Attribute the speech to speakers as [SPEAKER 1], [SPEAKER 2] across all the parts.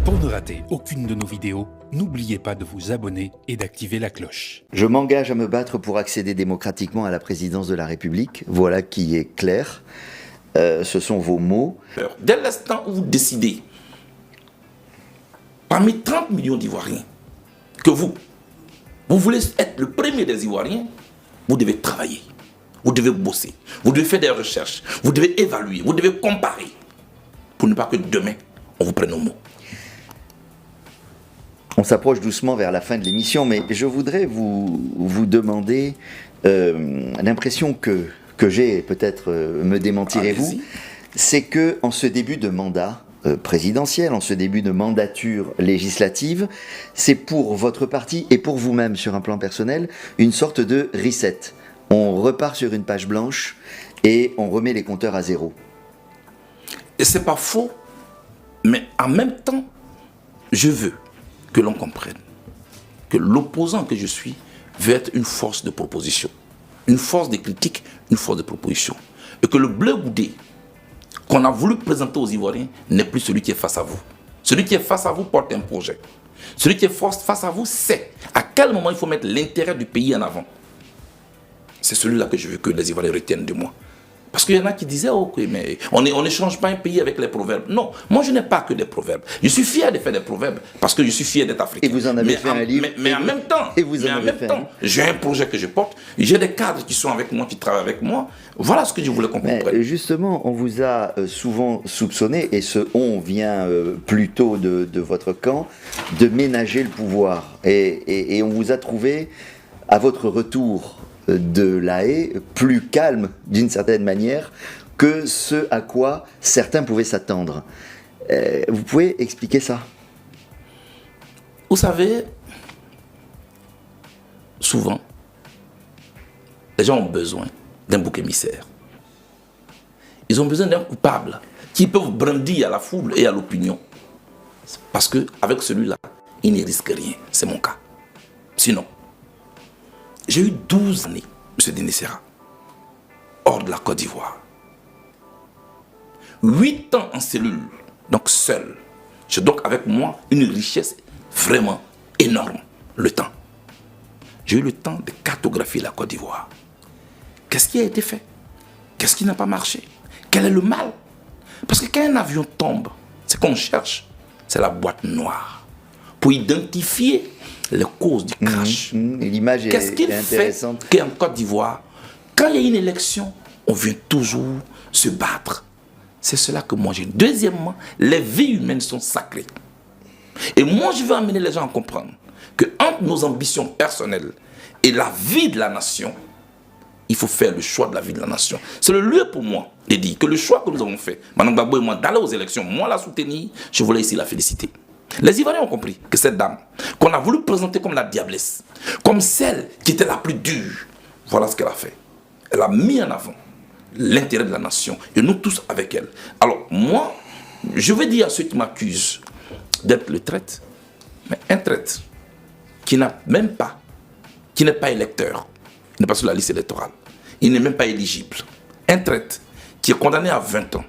[SPEAKER 1] Pour ne rater aucune de nos vidéos, n'oubliez pas de vous abonner et d'activer la cloche.
[SPEAKER 2] Je m'engage à me battre pour accéder démocratiquement à la présidence de la République. Voilà qui est clair. Ce sont vos mots.
[SPEAKER 3] Dès l'instant où vous décidez, parmi 30 millions d'Ivoiriens, que vous voulez être le premier des Ivoiriens, vous devez travailler, vous devez bosser, vous devez faire des recherches, vous devez évaluer, vous devez comparer, pour ne pas que demain, on vous prenne au mot.
[SPEAKER 2] On s'approche doucement vers la fin de l'émission, mais je voudrais vous demander l'impression que j'ai, peut-être me démentirez-vous, c'est que en ce début de mandat présidentiel, en ce début de mandature législative, c'est pour votre parti et pour vous-même sur un plan personnel une sorte de reset. On repart sur une page blanche et on remet les compteurs à zéro.
[SPEAKER 3] Et c'est pas faux, mais en même temps, je veux que l'on comprenne que l'opposant que je suis veut être une force de proposition, une force de critique, une force de proposition. Et que le bleu goudé qu'on a voulu présenter aux Ivoiriens n'est plus celui qui est face à vous. Celui qui est face à vous porte un projet. Celui qui est face à vous sait à quel moment il faut mettre l'intérêt du pays en avant. C'est celui-là que je veux que les Ivoiriens retiennent de moi. Parce qu'il y en a qui disaient, oh, mais on n'échange pas un pays avec les proverbes. Non, moi je n'ai pas que des proverbes. Je suis fier de faire des proverbes parce que je suis fier d'être africain.
[SPEAKER 2] Et vous en avez fait un livre.
[SPEAKER 3] Mais en même temps, j'ai un projet que je porte. J'ai des cadres qui sont avec moi, qui travaillent avec moi. Voilà ce que je voulais qu'on comprenne.
[SPEAKER 2] Justement, on vous a souvent soupçonné, et ce on vient plutôt de votre camp, de ménager le pouvoir. Et on vous a trouvé, à votre retour de La Haye, plus calme d'une certaine manière que ce à quoi certains pouvaient s'attendre. Vous pouvez expliquer ça?
[SPEAKER 3] Vous savez, souvent, les gens ont besoin d'un bouc émissaire. Ils ont besoin d'un coupable qui peut brandir à la foule et à l'opinion. Parce qu'avec celui-là, ils ne risquent rien. C'est mon cas. Sinon, j'ai eu 12 années, M. Déné-Sera, hors de la Côte d'Ivoire. 8 ans en cellule, donc seul. J'ai donc avec moi une richesse vraiment énorme, le temps. J'ai eu le temps de cartographier la Côte d'Ivoire. Qu'est-ce qui a été fait? Qu'est-ce qui n'a pas marché? Quel est le mal? Parce que quand un avion tombe, ce qu'on cherche, c'est la boîte noire. Pour identifier les causes du crash.
[SPEAKER 2] L'image est intéressante.
[SPEAKER 3] Qu'est-ce qu'il fait qu'en Côte d'Ivoire, quand il y a une élection, on vient toujours se battre? C'est cela que moi j'ai. Deuxièmement, les vies humaines sont sacrées. Et moi, je veux amener les gens à comprendre que entre nos ambitions personnelles et la vie de la nation, il faut faire le choix de la vie de la nation. C'est le lieu pour moi de dire que le choix que nous avons fait, Mme Gbagbo et moi, d'aller aux élections, moi la soutenir, je voulais ici la féliciter. Les Ivoiriens ont compris que cette dame, qu'on a voulu présenter comme la diablesse, comme celle qui était la plus dure, voilà ce qu'elle a fait. Elle a mis en avant l'intérêt de la nation, et nous tous avec elle. Alors moi, je vais dire à ceux qui m'accusent d'être le traître, mais un traître qui n'a même pas, qui n'est pas électeur, il n'est pas sur la liste électorale, il n'est même pas éligible. Un traître qui est condamné à 20 ans,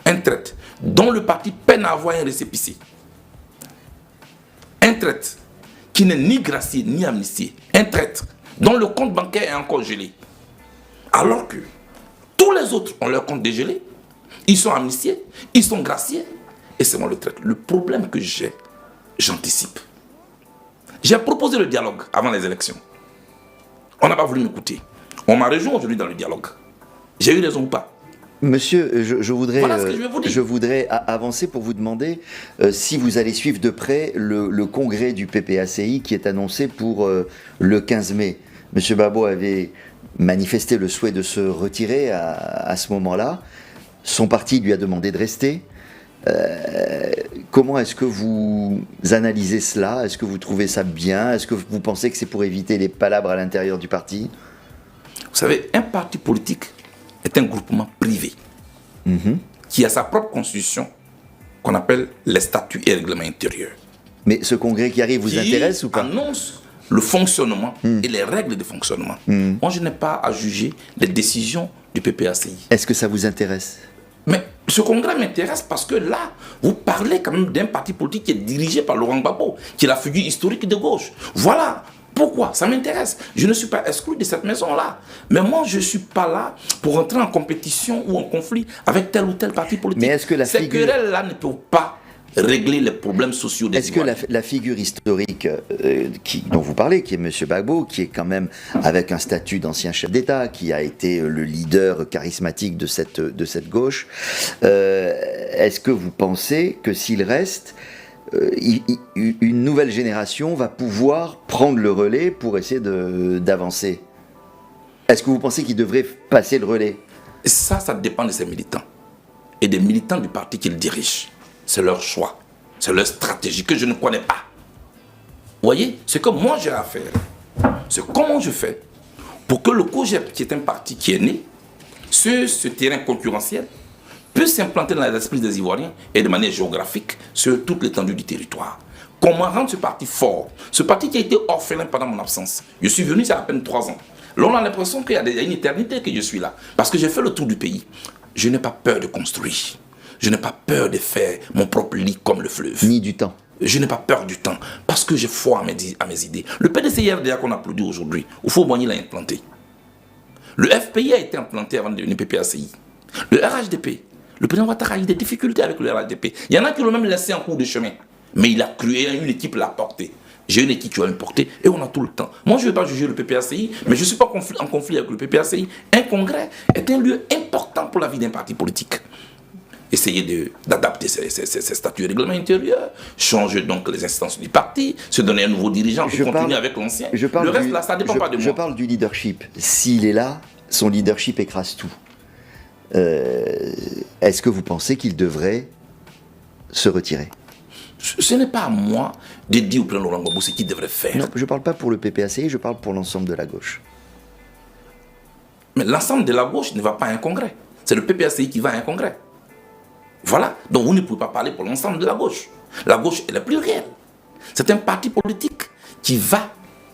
[SPEAKER 3] un traître dont le parti peine à avoir un récépissé, un traître qui n'est ni gracié ni amnistié, un traître dont le compte bancaire est encore gelé, alors que tous les autres ont leur compte dégelé, ils sont amnistiés, ils sont graciés, et c'est moi le traître. Le problème que j'ai, j'anticipe. J'ai proposé le dialogue avant les élections. On n'a pas voulu m'écouter. On m'a rejoint aujourd'hui dans le dialogue. J'ai eu raison ou pas?
[SPEAKER 2] Monsieur, je voudrais,
[SPEAKER 3] voilà ce que je vais vous dire.
[SPEAKER 2] Je voudrais avancer pour vous demander si vous allez suivre de près le congrès du PPACI qui est annoncé pour le 15 mai. Monsieur Gbagbo avait manifesté le souhait de se retirer à ce moment-là. Son parti lui a demandé de rester. Comment est-ce que vous analysez cela? Est-ce que vous trouvez ça bien? Est-ce que vous pensez que c'est pour éviter les palabres à l'intérieur du parti?
[SPEAKER 3] Vous savez, un parti politique est un groupement privé qui a sa propre constitution qu'on appelle les statuts et règlements intérieurs.
[SPEAKER 2] Mais ce congrès qui arrive vous intéresse ou pas?
[SPEAKER 3] Annonce le fonctionnement et les règles de fonctionnement. Moi, je n'ai pas à juger les décisions du PPACI.
[SPEAKER 2] Est-ce que ça vous intéresse?
[SPEAKER 3] Mais ce congrès m'intéresse parce que là, vous parlez quand même d'un parti politique qui est dirigé par Laurent Gbagbo, qui est la figure historique de gauche. Voilà pourquoi ça m'intéresse. Je ne suis pas exclu de cette maison-là. Mais moi, je ne suis pas là pour entrer en compétition ou en conflit avec tel ou tel parti politique.
[SPEAKER 2] Mais est-ce que
[SPEAKER 3] ces querelles-là ne peuvent pas régler les problèmes sociaux des Ivoiriens.
[SPEAKER 2] Est-ce que la figure historique dont vous parlez, qui est M. Gbagbo, qui est quand même avec un statut d'ancien chef d'État, qui a été le leader charismatique de cette gauche, est-ce que vous pensez que s'il reste, une nouvelle génération va pouvoir prendre le relais pour essayer d'avancer? Est-ce que vous pensez qu'il devrait passer le relais?
[SPEAKER 3] Ça dépend de ses militants et des militants du parti qu'il dirige. C'est leur choix, c'est leur stratégie que je ne connais pas. Vous voyez, ce que moi j'ai à faire, c'est comment je fais pour que le COJEP, qui est un parti qui est né sur ce terrain concurrentiel, puisse s'implanter dans l'esprit des Ivoiriens et de manière géographique sur toute l'étendue du territoire. Comment rendre ce parti fort? Ce parti qui a été orphelin pendant mon absence. Je suis venu, ça à peine 3 ans. Là, on a l'impression qu'il y a une éternité que je suis là. Parce que j'ai fait le tour du pays. Je n'ai pas peur de construire. Je n'ai pas peur de faire mon propre lit comme le fleuve.
[SPEAKER 2] Ni du temps.
[SPEAKER 3] Je n'ai pas peur du temps. Parce que j'ai foi à mes idées. Le PDCIRDA qu'on applaudit aujourd'hui, Houphouët-Boigny l'a implanté. Le FPI a été implanté avant de devenir PPACI. Le RHDP, le président Ouattara a eu des difficultés avec le RHDP. Il y en a qui l'ont même laissé en cours de chemin. Mais il a créé une équipe, l'a porté. J'ai une équipe qui va me porter et on a tout le temps. Moi, je ne vais pas juger le PPACI, mais je ne suis pas en conflit avec le PPACI. Un congrès est un lieu important pour la vie d'un parti politique. Essayer d'adapter ses statuts et règlements intérieurs, changer donc les instances du parti, se donner un nouveau dirigeant qui continue avec l'ancien. Le reste, là, ça ne dépend pas de moi.
[SPEAKER 2] Je parle du leadership. S'il est là, son leadership écrase tout. Est-ce que vous pensez qu'il devrait se retirer?
[SPEAKER 3] Ce n'est pas à moi de dire au président Laurent Gbagbo ce qu'il devrait faire.
[SPEAKER 2] Non, je ne parle pas pour le PPACI, je parle pour l'ensemble de la gauche.
[SPEAKER 3] Mais l'ensemble de la gauche ne va pas à un congrès. C'est le PPACI qui va à un congrès. Voilà. Donc vous ne pouvez pas parler pour l'ensemble de la gauche. La gauche est la plus réelle. C'est un parti politique qui va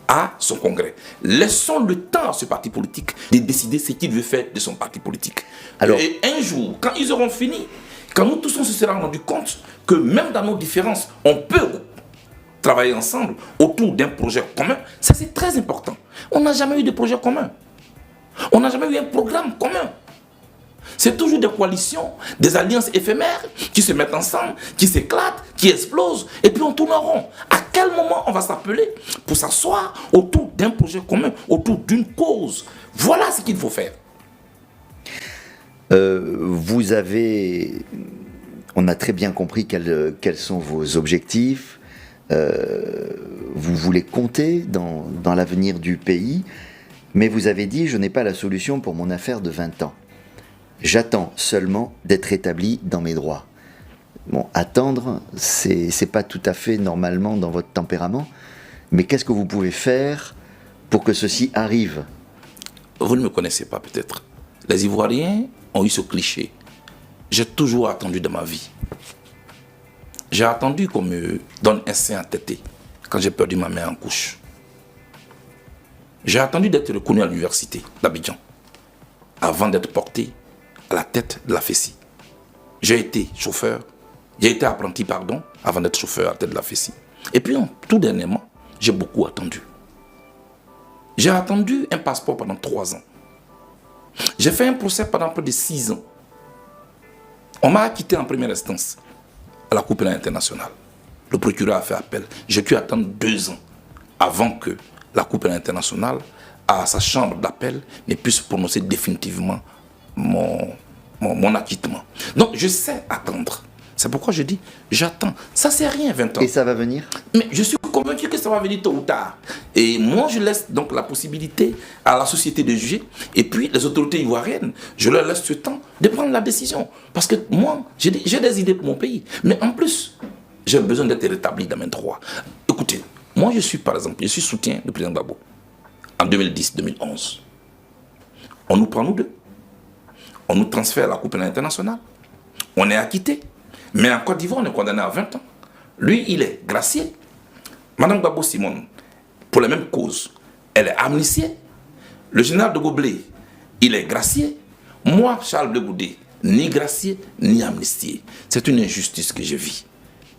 [SPEAKER 3] à son congrès. Laissons le temps à ce parti politique de décider ce qu'il veut faire de son parti politique. Alors, et un jour, quand ils auront fini, quand nous tous on se sera rendu compte que même dans nos différences, on peut travailler ensemble autour d'un projet commun, ça c'est très important. On n'a jamais eu de projet commun. On n'a jamais eu un programme commun. C'est toujours des coalitions, des alliances éphémères qui se mettent ensemble, qui s'éclatent, qui explosent, et puis on tourne en rond. À quel moment on va s'appeler pour s'asseoir autour d'un projet commun, autour d'une cause? Voilà ce qu'il faut faire.
[SPEAKER 2] On a très bien compris quels sont vos objectifs. Vous voulez compter dans l'avenir du pays, mais vous avez dit « je n'ai pas la solution pour mon affaire de 20 ans ». J'attends seulement d'être établi dans mes droits. Bon, attendre, c'est pas tout à fait normalement dans votre tempérament, mais qu'est-ce que vous pouvez faire pour que ceci arrive?
[SPEAKER 3] Vous ne me connaissez pas peut-être. Les Ivoiriens ont eu ce cliché. J'ai toujours attendu dans ma vie. J'ai attendu qu'on me donne un sein à téter quand j'ai perdu ma mère en couche. J'ai attendu d'être reconnu à l'université d'Abidjan avant d'être porté à la tête de la FESI. J'ai été chauffeur, j'ai été apprenti, avant d'être chauffeur à la tête de la FESI. Et puis, tout dernièrement, j'ai beaucoup attendu. J'ai attendu un passeport pendant 3 ans. J'ai fait un procès pendant près de 6 ans. On m'a acquitté en première instance à la Cour pénale internationale. Le procureur a fait appel. J'ai dû attendre 2 ans avant que la Cour pénale internationale, à sa chambre d'appel, ne puisse prononcer définitivement mon acquittement. Donc je sais attendre. C'est pourquoi je dis, j'attends. Ça c'est rien 20 ans.
[SPEAKER 2] Et ça va venir?
[SPEAKER 3] Mais je suis convaincu que ça va venir tôt ou tard. Et moi je laisse donc la possibilité à la société de juger. Et puis les autorités ivoiriennes, je leur laisse ce temps de prendre la décision. Parce que moi, j'ai des idées pour mon pays. Mais en plus, j'ai besoin d'être rétabli dans mes droits. Écoutez, moi je suis par exemple, je suis soutien du président Gbagbo. En 2010-2011. On nous prend nous deux. On nous transfère à la Cour pénale internationale. On est acquitté. Mais en Côte d'Ivoire, on est condamné à 20 ans. Lui, il est gracié. Madame Gbagbo Simone, pour la même cause, elle est amnistiée. Le général de Goblé, il est gracié. Moi, Charles Blé Goudé, ni gracier, ni amnistier. C'est une injustice que je vis.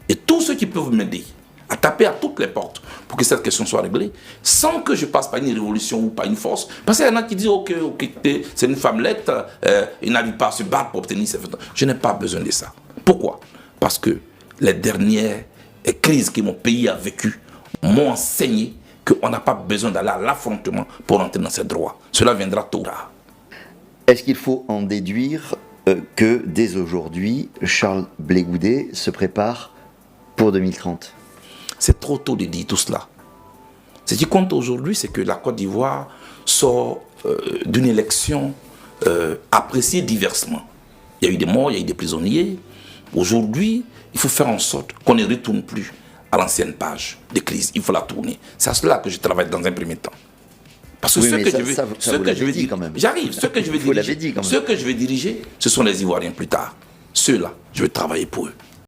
[SPEAKER 3] Et tous ceux qui peuvent m'aider à taper à toutes les portes pour que cette question soit réglée, sans que je passe par une révolution ou par une force. Parce qu'il y en a qui disent, ok, c'est une femmelette, il n'arrive pas à se battre pour obtenir ses vêtements. Je n'ai pas besoin de ça. Pourquoi? Parce que les dernières crises que mon pays a vécues m'ont enseigné qu'on n'a pas besoin d'aller à l'affrontement pour entrer dans ses droits. Cela viendra tôt ou tard.
[SPEAKER 2] Est-ce qu'il faut en déduire que dès aujourd'hui, Charles Blé Goudet se prépare pour 2030?
[SPEAKER 3] C'est trop tôt de dire tout cela. Ce qui compte aujourd'hui, c'est que la Côte d'Ivoire sort d'une élection appréciée diversement. Il y a eu des morts, il y a eu des prisonniers. Aujourd'hui, il faut faire en sorte qu'on ne retourne plus à l'ancienne page de crise. Il faut la tourner. C'est à cela que je travaille dans un premier temps. Parce que
[SPEAKER 2] oui,
[SPEAKER 3] ce que je veux
[SPEAKER 2] dire quand même.
[SPEAKER 3] J'arrive. Ce que je veux diriger, ce sont les Ivoiriens plus tard. Ceux-là, je vais travailler pour eux.